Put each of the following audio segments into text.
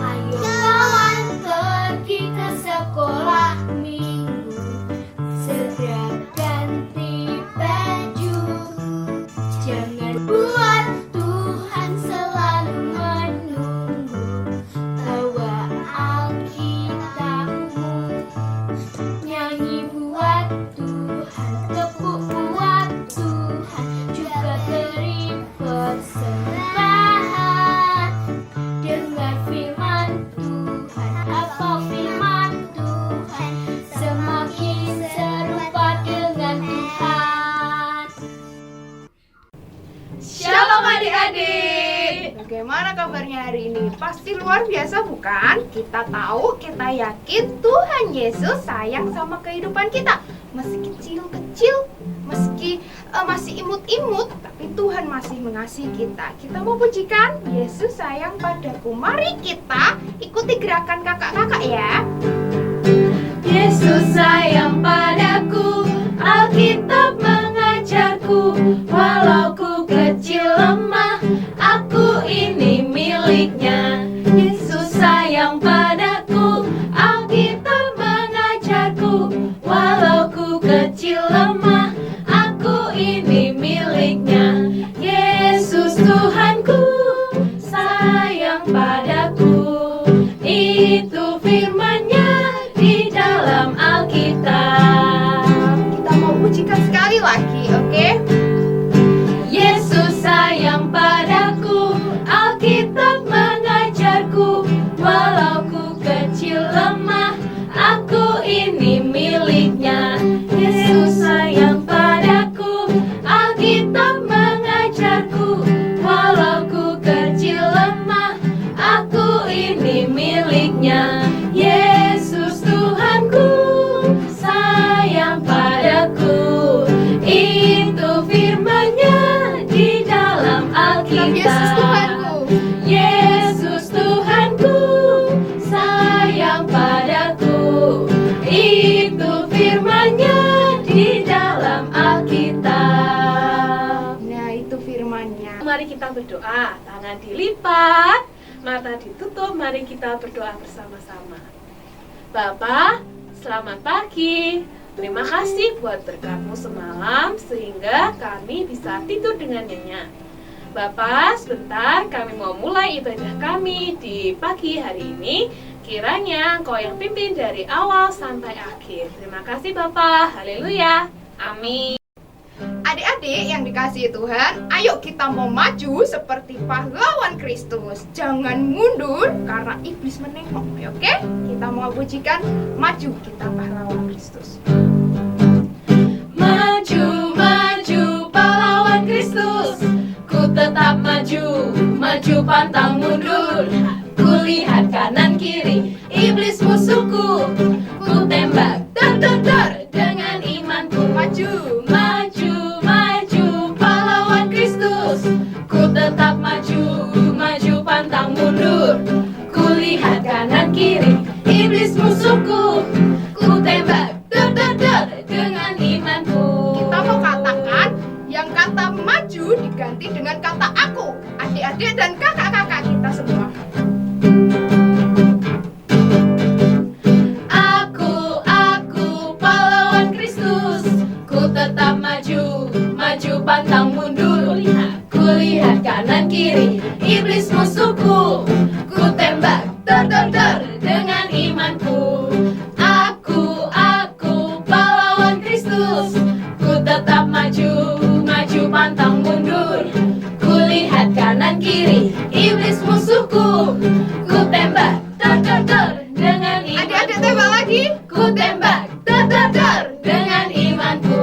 Ayo kawan pergi ke sekolah minggu, segera ganti baju. Jangan buat Tuhan selalu menunggu. Bawa Alkitabmu, nyanyi buat Tuhan, tepuk buat Tuhan, juga beri persembahan. Dengar firman Tuhan, hafal firman Tuhan, semakin serupa dengan Tuhan. Shalom adik-adik. Bagaimana kabarnya hari ini? Pasti luar biasa bukan? Kita tahu, kita yakin Tuhan Yesus sayang sama kehidupan kita. Meski kecil-kecil, meski masih imut-imut, tapi Tuhan masih mengasihi kita. Kita mau pujikan Yesus sayang padaku. Mari kita ikuti gerakan kakak-kakak ya. Yesus sayang padaku, Alkitab mengajarku, walau ku kecil lemah, aku ini miliknya. Yesus sayang padaku, Alkitab mengajarku, walau ku kecil lemah, aku ini miliknya. Yesus Tuhanku sayang padaku, itu firman-Nya di dalam Alkitab. Kita mau pujikan sekali lagi, oke? Yesus sayang padaku, Alkitab mengajarku, walau ku kecil lemah, aku ini miliknya. Yesus sayang padaku, Alkitab mengajarku, walau ku kecil lemah, aku ini miliknya. Yesus Tuhanku sayang padaku, itu firman-Nya di dalam Alkitab. Yesus Tuhanku. Yesus Tuhanku sayang padaku, itu firman-Nya di dalam Alkitab. Nah, itu firman-Nya. Mari kita berdoa, tangan dilipat, mata ditutup, mari kita berdoa bersama-sama. Bapa, selamat pagi. Terima kasih buat berkat-Mu semalam sehingga kami bisa tidur dengan nyenyak. Bapa, sebentar kami mau mulai ibadah kami di pagi hari ini. Kiranya Engkau yang pimpin dari awal sampai akhir. Terima kasih Bapa. Haleluya. Amin. Adik-adik yang dikasihi Tuhan, ayo kita mau maju seperti pahlawan Kristus. Jangan mundur karena iblis menengok, oke? Kita mau pujikan maju kita pahlawan Kristus. Maju, maju pahlawan Kristus, ku tetap maju, maju pantang mundur. Kulihat kanan kiri, iblis musuhku, ku tembak, dar dar dar, dengan imanku. Maju, maju, maju pahlawan Kristus, ku tetap maju, maju pantang mundur. Kulihat kanan kiri, iblis musuhku, ku tembak, dar dar dar, dengan imanku. Kita mau katakan yang kata maju diganti dengan kata aku. Adik-adik dan kakak-kakak kita semua. Aku pahlawan Kristus, ku tetap maju, maju pantang mundur. Kulihat kanan kiri, iblis musuhku, ku tembak, dar dar dar, dengan imanku. Aku pahlawan Kristus, ku tetap maju, maju pantang mundur. Kulihat kanan kiri, iblis musuhku, ku tembak, dar dar dar, dengan imanku. Adik-adik tembak lagi. Ku tembak, dar dar dar, dengan imanku.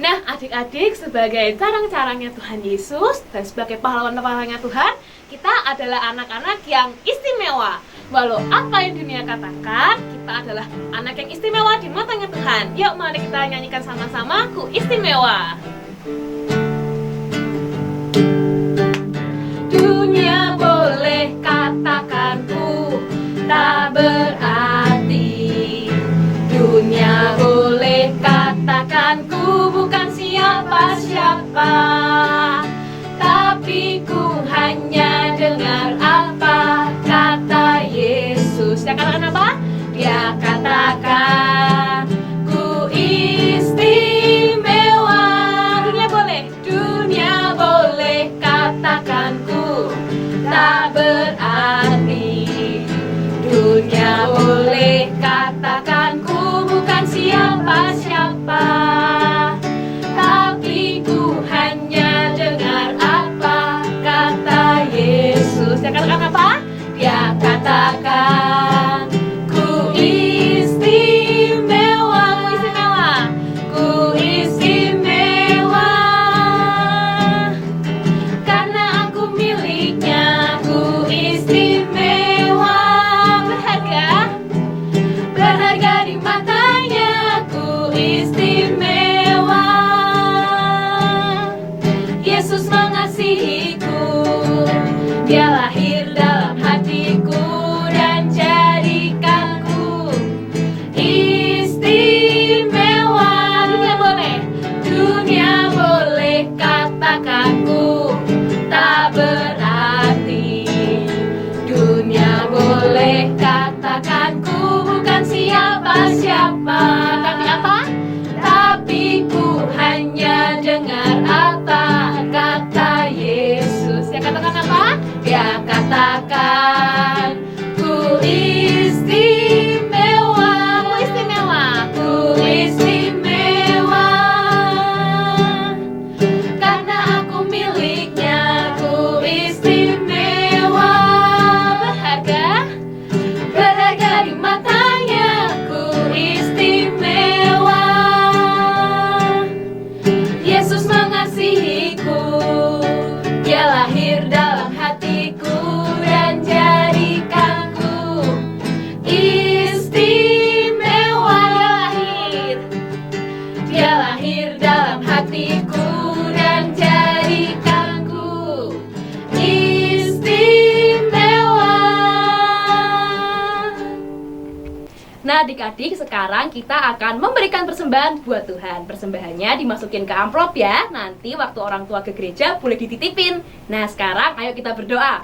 Nah, adik-adik, sebagai carang-carangnya Tuhan Yesus dan sebagai pahlawan-pahlawannya Tuhan, kita adalah anak-anak yang istimewa. Walau apa yang dunia katakan, kita adalah anak yang istimewa di matanya Tuhan. Yuk, mari kita nyanyikan sama-sama, Ku Istimewa. Dunia boleh katakan ku tak berarti, Dia katakan ku istimewa. Dunia boleh. Dunia boleh katakan ku tak berarti. Dunia boleh katakan ku bukan siapa-siapa. Tapi ku hanya dengar apa kata Yesus. Dia katakan apa? Dia katakan ku istimewa. Ku istimewa karena aku miliknya. Ku istimewa, berharga di matanya. Ku istimewa. Yesus mengasihiku, Dia lahir dalam hatiku dan jadikanku istimewa. Dunia boleh katakan ku tak berarti. Dunia boleh katakan ku bukan siapa-siapa. Tapi apa? Tapi ku hanya dengar apa kata Yesus. Dia katakan apa? Dia katakan ku istimewa. Ku istimewa karena aku miliknya. Ku istimewa, berharga di matanya. Ku istimewa. Yesus mengasihiku, Dia lahir dalam hatiku dan jadikanku istimewa. Dia lahir dalam hatiku dan jadikanku istimewa. Nah adik-adik, sekarang kita akan memberikan persembahan buat Tuhan. Persembahannya dimasukin ke amplop ya. Nanti waktu orang tua ke gereja boleh dititipin. Nah sekarang ayo kita berdoa.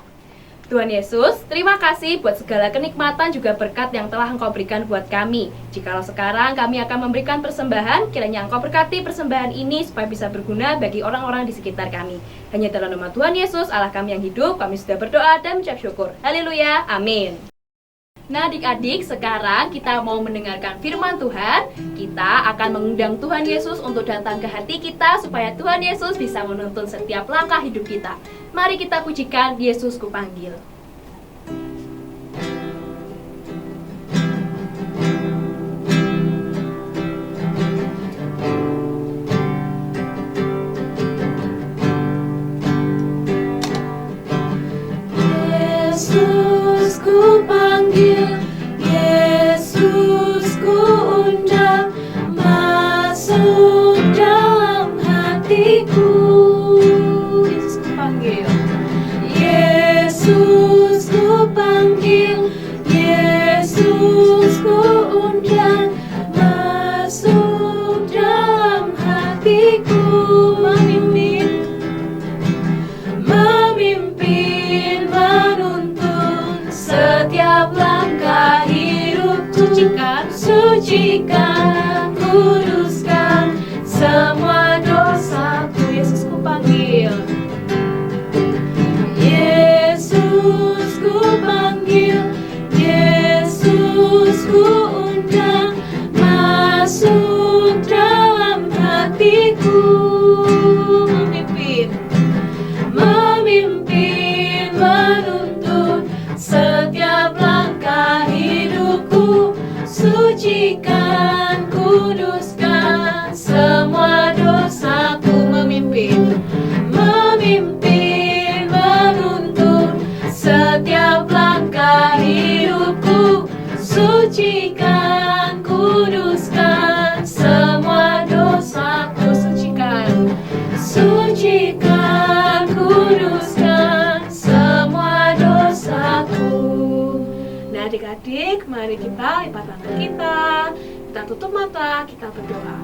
Tuhan Yesus, terima kasih buat segala kenikmatan juga berkat yang telah Engkau berikan buat kami. Jikalau sekarang kami akan memberikan persembahan, kiranya Engkau berkati persembahan ini supaya bisa berguna bagi orang-orang di sekitar kami. Hanya dalam nama Tuhan Yesus, Allah kami yang hidup, kami sudah berdoa dan mengucap syukur. Haleluya, amin. Nah adik-adik, sekarang kita mau mendengarkan firman Tuhan. Kita akan mengundang Tuhan Yesus untuk datang ke hati kita supaya Tuhan Yesus bisa menuntun setiap langkah hidup kita. Mari kita pujikan Yesus Kupanggil. Yesus ku panggil, Yesus ku undang, masuk dalam hatiku. Yesus ku panggil. Yesus ku panggil, Yesus ku undang, masuk dalam hatiku. Memimpin, menuntun setiap langkah hidupku. Sucikan, kuduskan semua dosaku. Yesus ku panggil. Yesus ku panggil, Yesus ku undang, masuk dalam hatiku. Memimpin, menuntun setiap langkah hidupku. Sucikan, kuduskan semua dosaku. Memimpin, menuntun setiap langkah hidupku. Sucikan, kuduskan semua dosaku. Sucikan, kuduskan semua dosaku. Nah adik-adik, mari kita lipat tangan kita tutup mata, kita berdoa.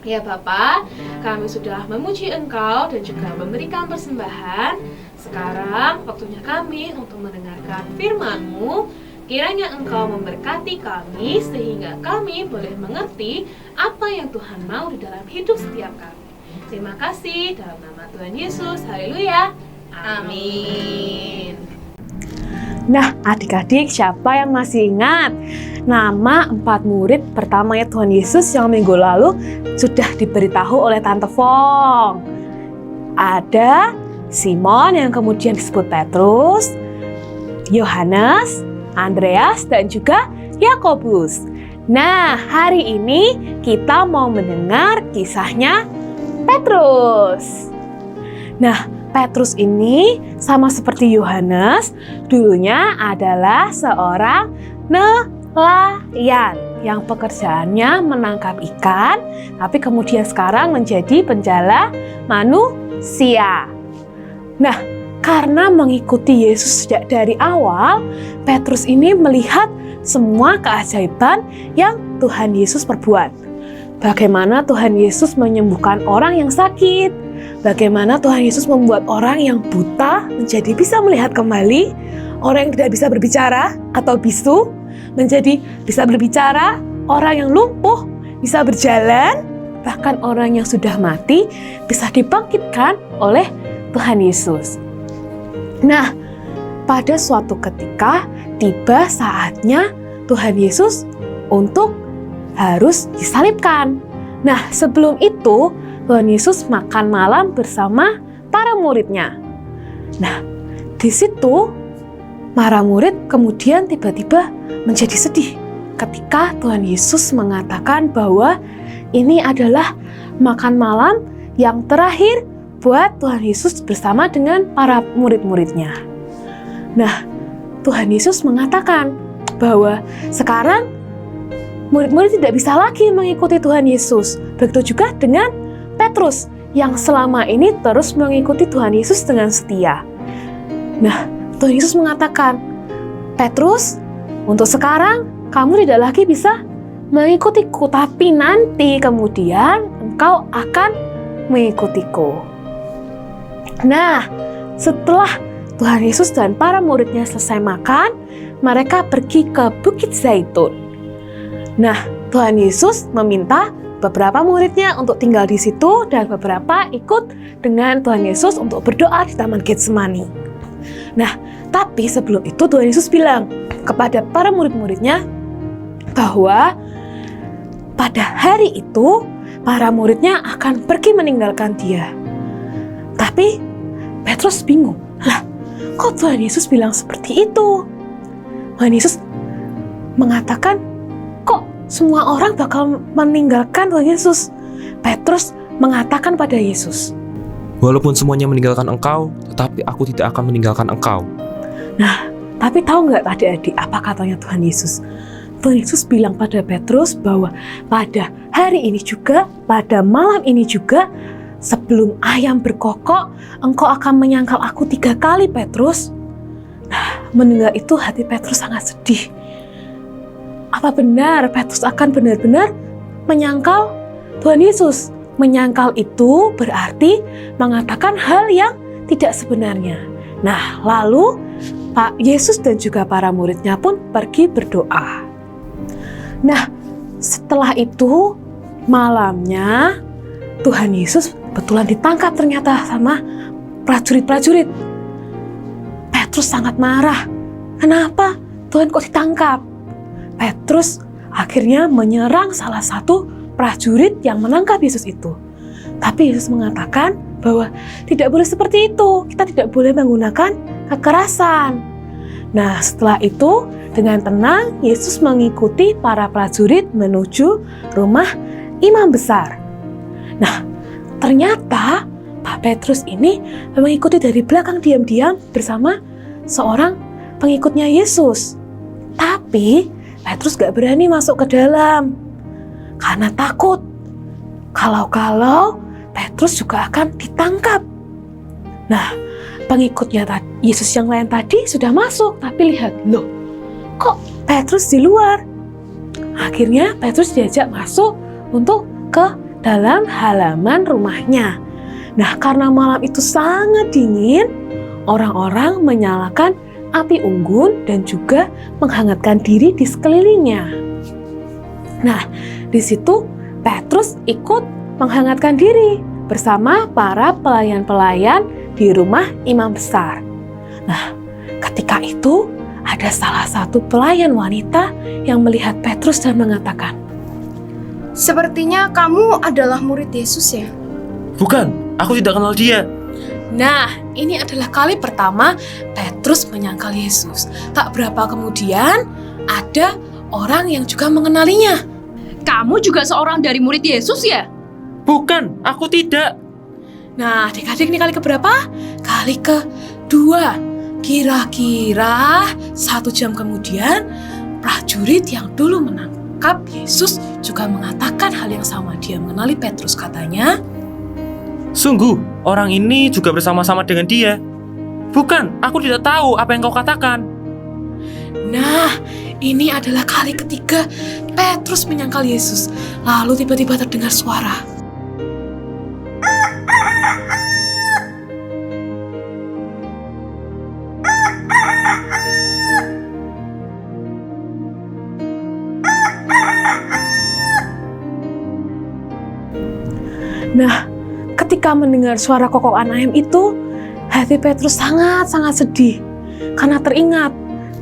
Ya Bapa, kami sudah memuji Engkau dan juga memberikan persembahan. Sekarang waktunya kami untuk mendengarkan firman-Mu. Kiranya Engkau memberkati kami sehingga kami boleh mengerti apa yang Tuhan mau di dalam hidup setiap kami. Terima kasih dalam nama Tuhan Yesus. Haleluya. Amin. Nah, adik-adik, siapa yang masih ingat nama 4 murid pertamanya Tuhan Yesus yang minggu lalu sudah diberitahu oleh Tante Fong? Ada Simon yang kemudian disebut Petrus, Yohanes, Andreas, dan juga Yakobus. Nah, hari ini kita mau mendengar kisahnya Petrus. Nah, Petrus ini sama seperti Yohanes, dulunya adalah seorang nelayan yang pekerjaannya menangkap ikan, tapi kemudian sekarang menjadi penjala manusia. Nah, karena mengikuti Yesus sejak dari awal, Petrus ini melihat semua keajaiban yang Tuhan Yesus perbuat. Bagaimana Tuhan Yesus menyembuhkan orang yang sakit, bagaimana Tuhan Yesus membuat orang yang buta menjadi bisa melihat kembali, orang yang tidak bisa berbicara atau bisu menjadi bisa berbicara, orang yang lumpuh bisa berjalan, bahkan orang yang sudah mati bisa dibangkitkan oleh Tuhan Yesus. Nah, pada suatu ketika tiba saatnya Tuhan Yesus untuk harus disalibkan. Nah, sebelum itu Tuhan Yesus makan malam bersama para muridnya. Nah, di situ para murid kemudian tiba-tiba menjadi sedih ketika Tuhan Yesus mengatakan bahwa ini adalah makan malam yang terakhir buat Tuhan Yesus bersama dengan para murid-muridnya. Nah, Tuhan Yesus mengatakan bahwa sekarang murid-murid tidak bisa lagi mengikuti Tuhan Yesus. Begitu juga dengan Petrus yang selama ini terus mengikuti Tuhan Yesus dengan setia. Nah, Tuhan Yesus mengatakan, Petrus, untuk sekarang kamu tidak lagi bisa mengikutiku, tapi nanti kemudian engkau akan mengikutiku. Nah, setelah Tuhan Yesus dan para muridnya selesai makan, mereka pergi ke Bukit Zaitun. Nah, Tuhan Yesus meminta beberapa muridnya untuk tinggal di situ dan beberapa ikut dengan Tuhan Yesus untuk berdoa di Taman Getsemani. Nah, tapi sebelum itu Tuhan Yesus bilang kepada para murid-muridnya bahwa pada hari itu para muridnya akan pergi meninggalkan dia. Tapi Petrus bingung, lah kok Tuhan Yesus bilang seperti itu? Tuhan Yesus mengatakan, kok semua orang bakal meninggalkan Tuhan Yesus? Petrus mengatakan pada Yesus, walaupun semuanya meninggalkan engkau, tetapi aku tidak akan meninggalkan engkau. Nah, tapi tahu nggak adik-adik apa katanya Tuhan Yesus? Tuhan Yesus bilang pada Petrus bahwa pada hari ini juga, pada malam ini juga, sebelum ayam berkokok, engkau akan menyangkal aku 3 kali, Petrus. Nah, mendengar itu hati Petrus sangat sedih. Apa benar Petrus akan benar-benar menyangkal Tuhan Yesus? Menyangkal itu berarti mengatakan hal yang tidak sebenarnya. Nah, lalu Pak Yesus dan juga para muridnya pun pergi berdoa. Nah, setelah itu malamnya Tuhan Yesus betulan ditangkap ternyata sama prajurit-prajurit. Petrus sangat marah. Kenapa Tuhan kok ditangkap? Petrus akhirnya menyerang salah satu prajurit yang menangkap Yesus itu. Tapi Yesus mengatakan bahwa tidak boleh seperti itu. Kita tidak boleh menggunakan kekerasan. Nah, setelah itu dengan tenang Yesus mengikuti para prajurit menuju rumah imam besar. Nah, ternyata Pak Petrus ini mengikuti dari belakang diam-diam bersama seorang pengikutnya Yesus. Tapi Petrus gak berani masuk ke dalam karena takut kalau Petrus juga akan ditangkap. Nah, pengikutnya Yesus yang lain tadi sudah masuk, tapi lihat, loh, kok Petrus di luar? Akhirnya Petrus diajak masuk untuk ke dalam halaman rumahnya. Nah, karena malam itu sangat dingin, orang-orang menyalakan api unggun dan juga menghangatkan diri di sekelilingnya. Nah, di situ Petrus ikut menghangatkan diri bersama para pelayan-pelayan di rumah imam besar. Nah, ketika itu ada salah satu pelayan wanita yang melihat Petrus dan mengatakan, Sepertinya kamu adalah murid Yesus ya? Bukan, aku tidak kenal dia. nah, ini adalah kali pertama Petrus menyangkal Yesus. Tak berapa kemudian, ada orang yang juga mengenalinya. Kamu juga seorang dari murid Yesus ya? Bukan, aku tidak. Nah, adik-adik ini kali keberapa? Kali kedua. Kira-kira 1 jam kemudian, prajurit yang dulu menangkap Yesus juga mengatakan hal yang sama. Dia mengenali Petrus, katanya, Sungguh, orang ini juga bersama-sama dengan dia. Bukan, aku tidak tahu apa yang kau katakan. nah, ini adalah kali ketiga Petrus menyangkal Yesus. Lalu tiba-tiba terdengar suara. Nah, ketika mendengar suara kokokan ayam itu, hati Petrus sangat-sangat sedih karena teringat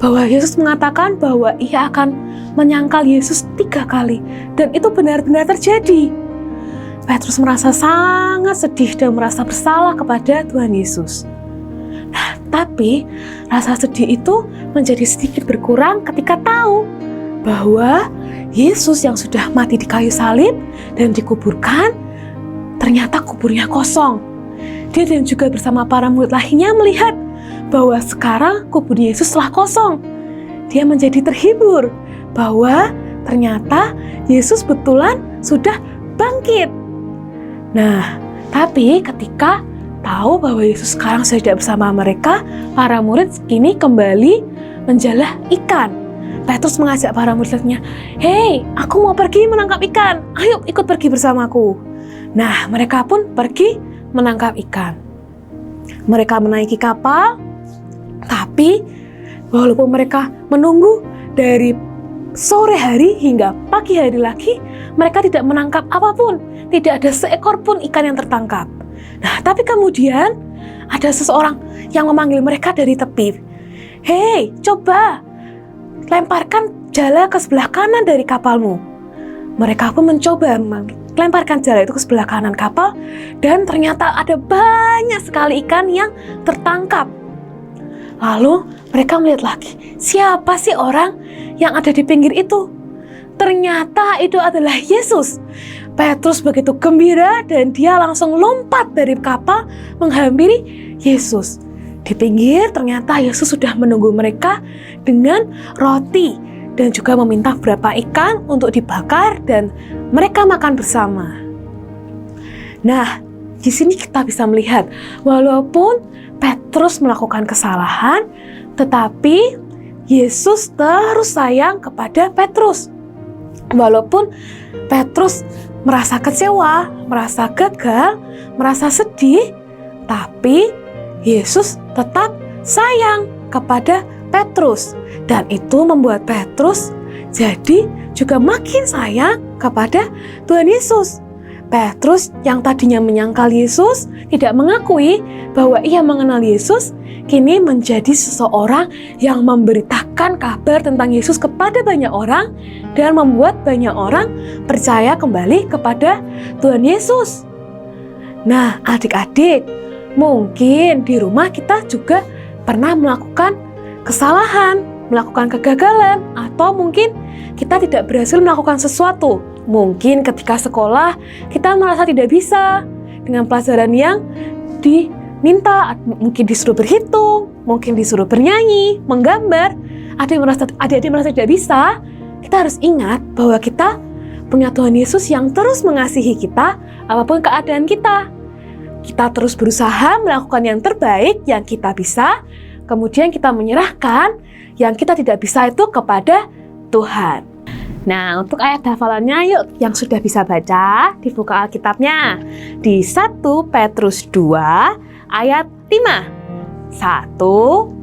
bahwa Yesus mengatakan bahwa ia akan menyangkal Yesus 3 kali, dan itu benar-benar terjadi. Petrus merasa sangat sedih dan merasa bersalah kepada Tuhan Yesus. Nah, tapi rasa sedih itu menjadi sedikit berkurang ketika tahu bahwa Yesus yang sudah mati di kayu salib dan dikuburkan, ternyata kuburnya kosong. Dia dan juga bersama para murid lainnya melihat bahwa sekarang kubur Yesus telah kosong. Dia menjadi terhibur bahwa ternyata Yesus betulan sudah bangkit. Nah, tapi ketika tahu bahwa Yesus sekarang sudah tidak bersama mereka, para murid kini kembali menjalah ikan. Petrus mengajak para muridnya, "Hei, aku mau pergi menangkap ikan. Ayo ikut pergi bersamaku." Nah, mereka pun pergi menangkap ikan. Mereka menaiki kapal, tapi walaupun mereka menunggu dari sore hari hingga pagi hari lagi, mereka tidak menangkap apapun. Tidak ada seekor pun ikan yang tertangkap. Nah, tapi kemudian ada seseorang yang memanggil mereka dari tepi. "Hei, coba lemparkan jala ke sebelah kanan dari kapalmu." Mereka pun mencoba lemparkan jala itu ke sebelah kanan kapal, dan ternyata ada banyak sekali ikan yang tertangkap. Lalu mereka melihat lagi, siapa sih orang yang ada di pinggir itu? Ternyata itu adalah Yesus. Petrus begitu gembira dan dia langsung lompat dari kapal menghampiri Yesus. Di pinggir ternyata Yesus sudah menunggu mereka dengan roti dan juga meminta beberapa ikan untuk dibakar dan mereka makan bersama. Nah, di sini kita bisa melihat walaupun Petrus melakukan kesalahan, tetapi Yesus terus sayang kepada Petrus. Walaupun Petrus merasa kecewa, merasa gagal, merasa sedih, tapi Yesus tetap sayang kepada Petrus. Dan itu membuat Petrus jadi juga makin sayang kepada Tuhan Yesus. Petrus yang tadinya menyangkal Yesus, tidak mengakui bahwa ia mengenal Yesus, kini menjadi seseorang yang memberitakan kabar tentang Yesus kepada banyak orang dan membuat banyak orang percaya kembali kepada Tuhan Yesus. Nah, adik-adik, mungkin di rumah kita juga pernah melakukan kesalahan, melakukan kegagalan, atau mungkin kita tidak berhasil melakukan sesuatu. Mungkin ketika sekolah kita merasa tidak bisa dengan pelajaran yang diminta, mungkin disuruh berhitung, mungkin disuruh bernyanyi, menggambar. Adik-adik merasa tidak bisa. Kita harus ingat bahwa kita punya Tuhan Yesus yang terus mengasihi kita apapun keadaan kita. Kita terus berusaha melakukan yang terbaik yang kita bisa, kemudian kita menyerahkan yang kita tidak bisa itu kepada Tuhan. Nah, untuk ayat hafalannya yuk yang sudah bisa baca, dibuka Alkitabnya di 1 Petrus 2 ayat 5. 1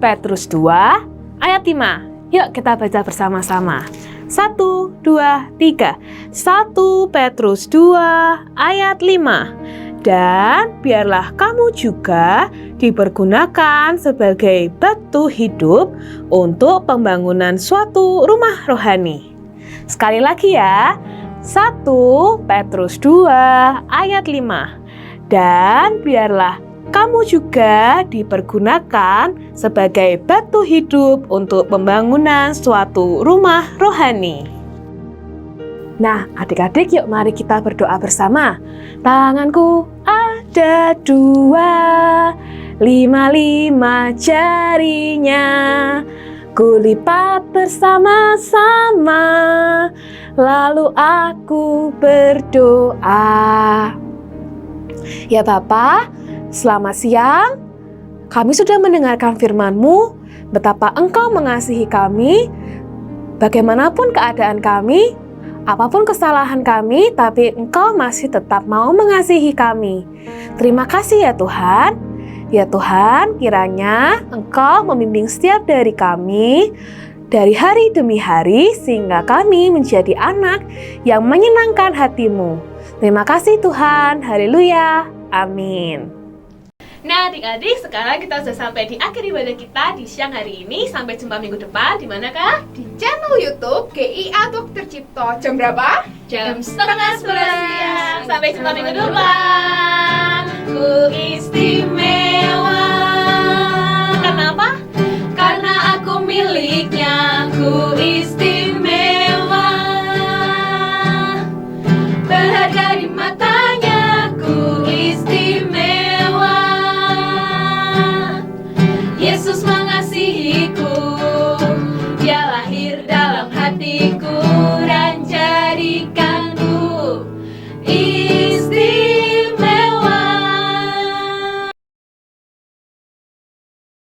Petrus 2 ayat 5. Yuk kita baca bersama-sama. 1, 2, 3. 1 Petrus 2 ayat 5. Dan biarlah kamu juga dipergunakan sebagai batu hidup untuk pembangunan suatu rumah rohani. Sekali lagi ya. 1 Petrus 2 ayat 5. Dan biarlah kamu juga dipergunakan sebagai batu hidup untuk pembangunan suatu rumah rohani. Nah, adik-adik, yuk mari kita berdoa bersama. Tanganku ada 2, 5 jarinya. Kulipat bersama-sama, lalu aku berdoa. Ya Bapa, selamat siang. Kami sudah mendengarkan firman-Mu, betapa Engkau mengasihi kami, bagaimanapun keadaan kami, apapun kesalahan kami, tapi Engkau masih tetap mau mengasihi kami. Terima kasih ya Tuhan. Ya Tuhan, kiranya Engkau membimbing setiap dari kami, dari hari demi hari, sehingga kami menjadi anak yang menyenangkan hati-Mu. Terima kasih Tuhan. Haleluya. Amin. Nah adik-adik, sekarang kita sudah sampai di akhir ibadah kita di siang hari ini. Sampai jumpa minggu depan. Di mana kah? Di channel YouTube GIA Dokter Cipto. Jam berapa? Jam 10:30 siang. Sampai jumpa minggu depan. Ku istimewa.